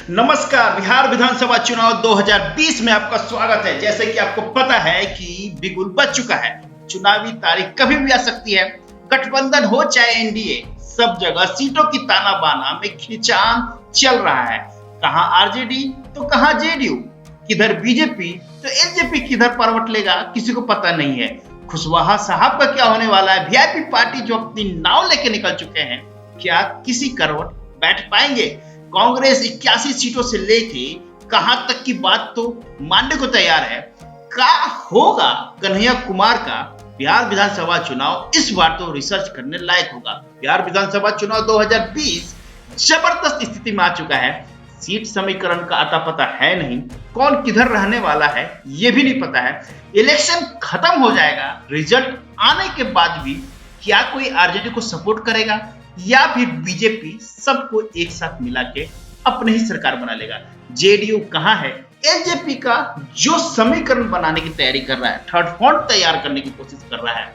नमस्कार। बिहार विधानसभा चुनाव 2020 में आपका स्वागत है। जैसे कि आपको पता है कि बिगुल बज चुका है, चुनावी तारीख कभी भी आ सकती है। गठबंधन हो चाहे एनडीए, सब जगह सीटों की ताना बाना में खिंचान चल रहा है। कहां आरजेडी तो कहां जेडीयू, किधर बीजेपी तो एलजेपी किधर परवट लेगा, किसी को पता नहीं है। खुशवाहा साहब का क्या होने वाला है? वीआईपी पार्टी जो अपनी नाव लेके निकल चुके हैं, क्या किसी करवट बैठ पाएंगे? कांग्रेस 81 सीटों से लेके कहां तक की बात तो मानने को तैयार है। क्या होगा कन्हैया कुमार का बिहार विधानसभा चुनाव? इस बार तो रिसर्च करने लायक होगा। बिहार विधानसभा चुनाव 2020 जबरदस्त स्थिति में आ चुका है। सीट समीकरण का अता पता है नहीं, कौन किधर रहने वाला है ये भी नहीं पता है। इलेक्शन खत्म हो जाएगा, रिजल्ट आने के बाद भी क्या कोई आरजेडी को सपोर्ट करेगा या फिर बीजेपी सबको एक साथ मिला के अपने ही सरकार बना लेगा? जेडीयू कहां है? एलजेपी का जो समीकरण बनाने की तैयारी कर रहा है, थर्ड फ्रंट तैयार करने की कोशिश कर रहा है।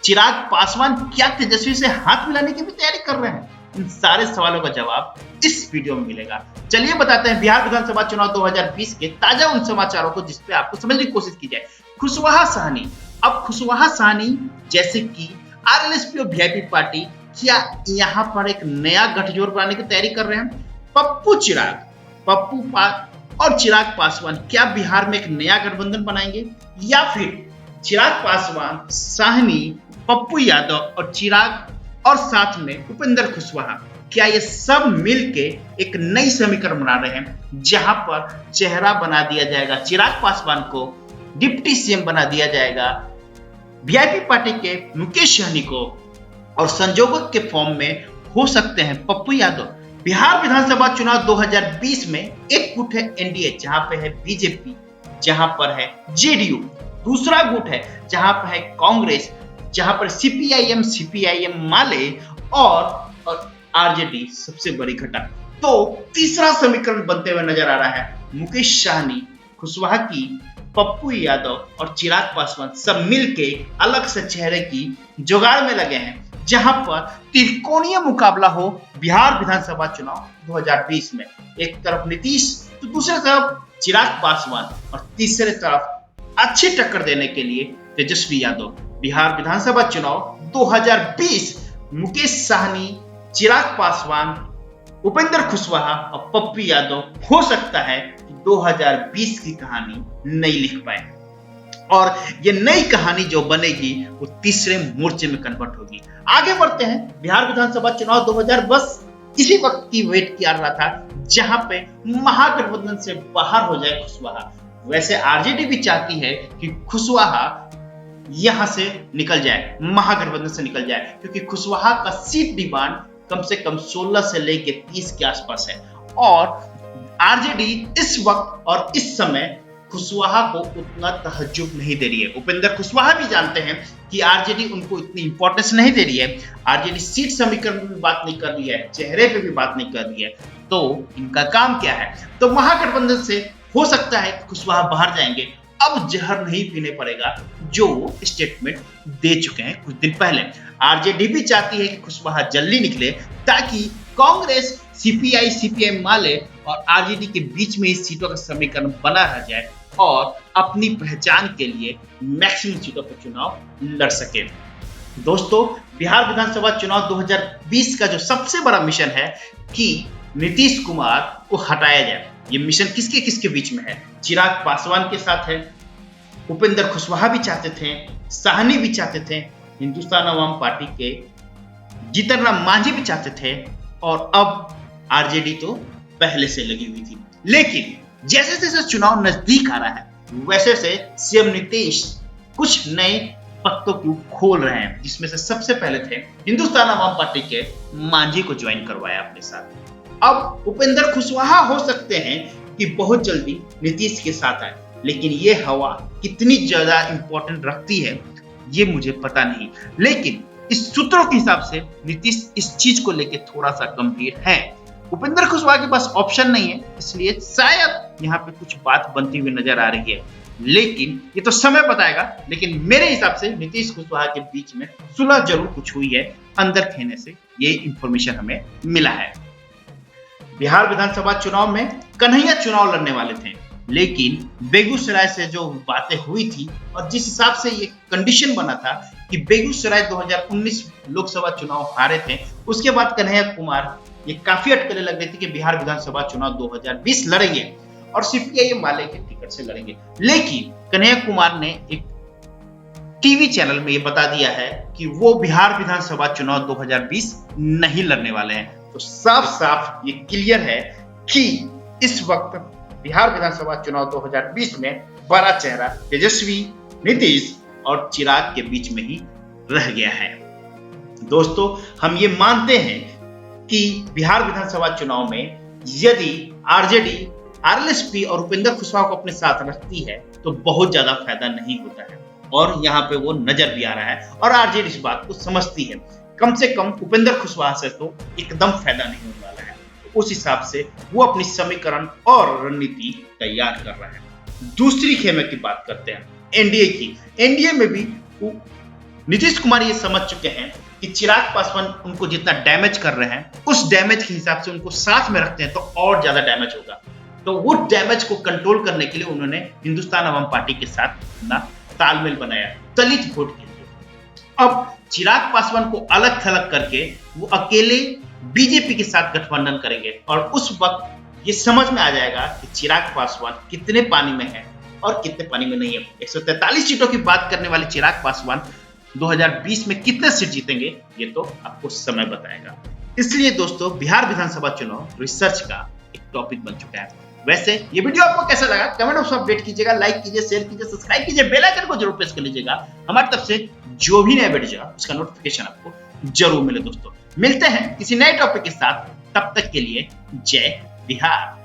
चिराग पासवान क्या तेजस्वी से हाथ मिलाने की भी तैयारी कर रहे हैं? इन सारे सवालों का जवाब इस वीडियो में मिलेगा। चलिए बताते हैं बिहार विधानसभा चुनाव 2020 के ताजा उन समाचारों को जिसपे आपको समझने की कोशिश की जाए। खुशवाहा साहनी, अब खुशवाहा साहनी जैसे कि आरएलएसपी और वीआईपी पार्टी क्या यहां पर एक नया गठजोड़ बनाने की तैयारी कर रहे हैं? पप्पू और चिराग पासवान क्या बिहार में एक नया गठबंधन बनाएंगे, या फिर चिराग पासवान, साहनी, पप्पू यादव और चिराग और साथ में उपेंद्र खुशवाहा, क्या ये सब मिलके एक नई समीकरण बना रहे हैं जहां पर चेहरा बना दिया जाएगा चिराग पासवान को, डिप्टी सीएम बना दिया जाएगा वीआईपी पार्टी के मुकेश सहनी को, और संजोगों के फॉर्म में हो सकते हैं पप्पू यादव। बिहार विधानसभा चुनाव 2020 में एक गुट है एनडीए जहां पे है बीजेपी, जहां पर है जेडीयू। दूसरा गुट है जहां पर है कांग्रेस, जहां पर सीपीआईएम माले और आरजेडी सबसे बड़ी घटक। तो तीसरा समीकरण बनते हुए नजर आ रहा है। मुकेश सहनी, खुशवाहा की, पप्पू यादव और चिराग पासवान सब मिलके अलग से चेहरे की जुगाड़ में लगे हैं, जहां पर त्रिकोणीय मुकाबला हो बिहार विधानसभा चुनाव 2020 में। एक तरफ नीतीश तो दूसरी तरफ चिराग पासवान, और तीसरे तरफ अच्छी टक्कर देने के लिए तेजस्वी यादव। बिहार विधानसभा चुनाव 2020 मुकेश सहनी, चिराग पासवान, उपेंद्र खुशवाहा और पप्पू यादव हो सकता है कि 2020 की कहानी नई लिख पाए, और ये नई कहानी जो बनेगी वो तीसरे मोर्चे में कन्वर्ट होगी। आगे बढ़ते हैं। बिहार विधानसभा चुनाव 2010 इसी वक्त की वेट किया रहा था जहां पे महागठबंधन से बाहर हो जाए खुशवाहा। वैसे आरजेडी भी चाहती है कि खुशवाहा यहां से निकल जाए, महागठबंधन से निकल जाए, क्योंकि खुशवाहा का सीट डिमांड कम से कम 16 से लेके 30 के आसपास है, और आरजेडी इस वक्त और इस समय खुशवाहा को उतना तहज्जुब नहीं दे रही है। उपेंद्र खुशवाहा भी जानते हैं कि आरजेडी उनको इतनी इंपॉर्टेंस नहीं दे रही है। आरजेडी सीट समीकरण में भी बात नहीं कर रही है, चेहरे पे भी बात नहीं कर रही है। तो इनका काम क्या है? तो महागठबंधन से हो सकता है कि खुशवाहा बाहर जाएंगे। अब जहर नहीं पीने पड़ेगा, जो स्टेटमेंट दे चुके हैं कुछ दिन पहले। आरजेडी भी चाहती है कि खुशवाहा जल्दी निकले ताकि कांग्रेस, सीपीआईएम माले और आरजेडी के बीच में इस सीटों का समीकरण बना रह जाए और अपनी पहचान के लिए मैक्सिमम सीटों पर चुनाव लड़ सके। दोस्तों, बिहार विधानसभा चुनाव 2020 का जो सबसे बड़ा मिशन है कि नीतीश कुमार को हटाया जाए, ये मिशन किसके किसके बीच में है? चिराग पासवान के साथ है, उपेंद्र खुशवाहा भी चाहते थे, साहनी भी चाहते थे, हिंदुस्तान अवाम पार्टी के जीतन राम मांझी भी चाहते थे, और अब आरजेडी तो पहले से लगी हुई थी। लेकिन जैसे जैसे चुनाव नजदीक आ रहा है, वैसे से सीएम नीतीश कुछ नए पत्तों को खोल रहे हैं, जिसमें से सबसे पहले थे हिंदुस्तान अवाम पार्टी के मांझी को ज्वाइन करवाया अपने साथ। अब उपेंद्र खुशवाहा हो सकते हैं कि बहुत जल्दी नीतीश के साथ आए, लेकिन ये हवा कितनी ज्यादा इंपॉर्टेंट रखती है ये मुझे पता नहीं। लेकिन इस सूत्रों के हिसाब से नीतीश इस चीज को लेकर थोड़ा सा गंभीर है। उपेंद्र खुशवाहा के पास ऑप्शन नहीं है, इसलिए शायद यहाँ पे कुछ बात बनती हुई नजर आ रही है, लेकिन ये तो समय बताएगा। लेकिन मेरे हिसाब से नीतीश खुशवाहा के बीच में सुलह जरूर कुछ हुई है, अंदर खेने से ये इंफॉर्मेशन हमें मिला है। बिहार विधानसभा चुनाव में कन्हैया चुनाव लड़ने वाले थे, लेकिन बेगूसराय से जो बातें हुई थी और जिस हिसाब से ये कंडीशन बना था कि बेगूसराय 2019 लोकसभा चुनाव हारे थे, उसके बाद कन्हैया कुमार ये काफी अटकलें लग रही थी कि बिहार विधानसभा चुनाव 2020 लड़ेंगे और सीपीआई माले के टिकट से लड़ेंगे। लेकिन कन्हैया कुमार ने एक टीवी चैनल में ये बता दिया है कि वो बिहार विधानसभा चुनाव 2020 नहीं लड़ने वाले हैं। तो साफ साफ ये क्लियर है कि इस वक्त बिहार विधानसभा चुनाव 2020 में बड़ा चेहरा तेजस्वी, नीतीश और चिराग के बीच में ही रह गया है। दोस्तों, हम ये मानते हैं कि बिहार विधानसभा चुनाव में यदि आरजेडी आरएलएसपी और उपेंद्र कुशवाहा को अपने साथ रखती है तो बहुत ज्यादा फायदा नहीं होता है, और यहाँ पे वो नजर भी आ रहा है और आरजेडी इस बात को समझती है। कम से कम उपेंद्र कुशवाहा से तो एकदम फायदा नहीं होने वाला है। उस हिसाब से वो अपनी समीकरण और रणनीति तैयार कर रहा है। दूसरी खेमे की बात करते हैं एनडीए की। एनडीए में भी नीतीश कुमार ये समझ चुके हैं कि चिराग पासवान उनको जितना डैमेज कर रहे हैं, उस डैमेज के हिसाब से उनको साथ में रखते हैं तो और ज्यादा डैमेज होगा। तो वो डैमेज को कंट्रोल करने के लिए उन्होंने हिंदुस्तान अवाम पार्टी के साथ अपना तालमेल बनाया दलित वोट के लिए। अब चिराग पासवान को अलग थलग करके वो अकेले बीजेपी के साथ गठबंधन करेंगे और उस वक्त ये समझ में आ जाएगा कि चिराग पासवान कितने पानी में है और कितने पानी में नहीं है। 143 सीटों की बात करने वाले चिराग पासवान 2020 में कितने सीट जीतेंगे ये तो आपको समय बताएगा। इसलिए दोस्तों, बिहार विधानसभा चुनाव रिसर्च का एक टॉपिक बन चुका है। वैसे ये वीडियो आपको कैसा लगा कमेंट बॉक्स में अपडेट कीजिएगा, लाइक कीजिए, शेयर कीजिए, सब्सक्राइब कीजिए, बेल आइकन को जरूर प्रेस कर लीजिएगा। हमारी तरफ से जो भी नया वीडियो जाएगा उसका नोटिफिकेशन आपको जरूर मिले। दोस्तों, मिलते हैं किसी नए टॉपिक के साथ, तब तक के लिए जय बिहार।